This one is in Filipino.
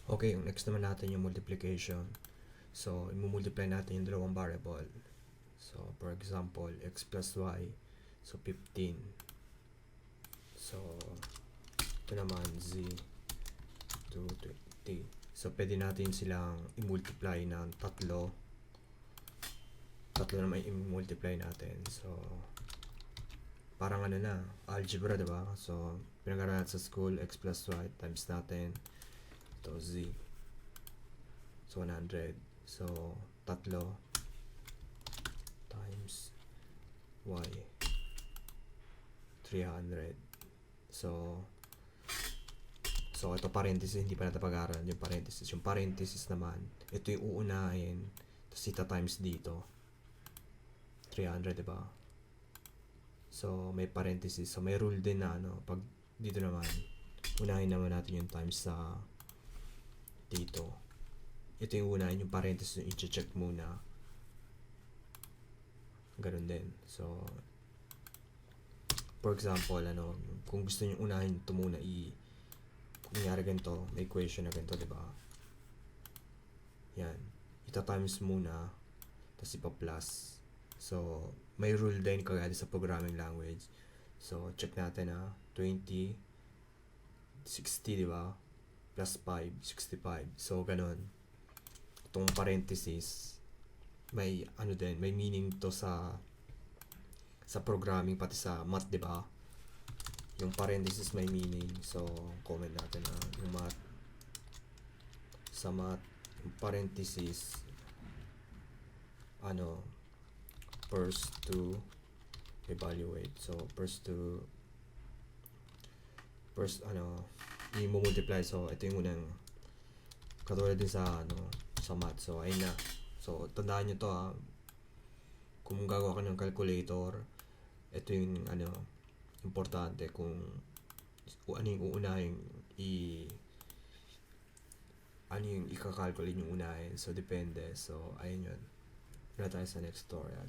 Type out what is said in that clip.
Okay, yung next naman natin yung multiplication. So, i-multiply natin yung dalawang variable. So, for example, x plus y. So, 15. So, ito naman, z to 20. So, pwede natin silang i-multiply ng tatlo. Tatlo naman i-multiply natin. So, parang ano na, algebra, diba? So, pinag-aralan natin sa school, x plus y times natin. Ito, z. So, 100. So, tatlo times y. 300. So, ito parenthesis, hindi pa natin pag-aaral yung parenthesis. Yung parenthesis naman, ito yung uunahin, tapos ita times dito. 300, diba? So, may parenthesis. So, may rule din na, pag dito naman, unahin naman natin yung times sa dito. Ito yung unahin, yung parenthesis, yung i-check muna. Ganun din. So, for example, kung gusto nyo unahin ito muna, kung nangyari ganito, may equation na ganito, diba? Yan. Ita times muna, tapos ipa-plus. So, may rule din kagaya sa programming language. So, check natin 20, 60, diba? Plus 5, 65. So, ganun. Itong parenthesis, may din, may meaning to sa programming, pati sa math, diba? Yung parenthesis may meaning. So, comment natin yung math. Sa math, yung parenthesis, first to evaluate. So, first, i-multiply. So, ito yung unang, katulad din sa math. So, ayun na. So, tandaan nyo to kung gagawa ka ng calculator, ito yung importante kung ano yung uunahin ano yung ika-calculate yung unahin. So, depende. So, ayun yun. Wala tayo sa next tutorial.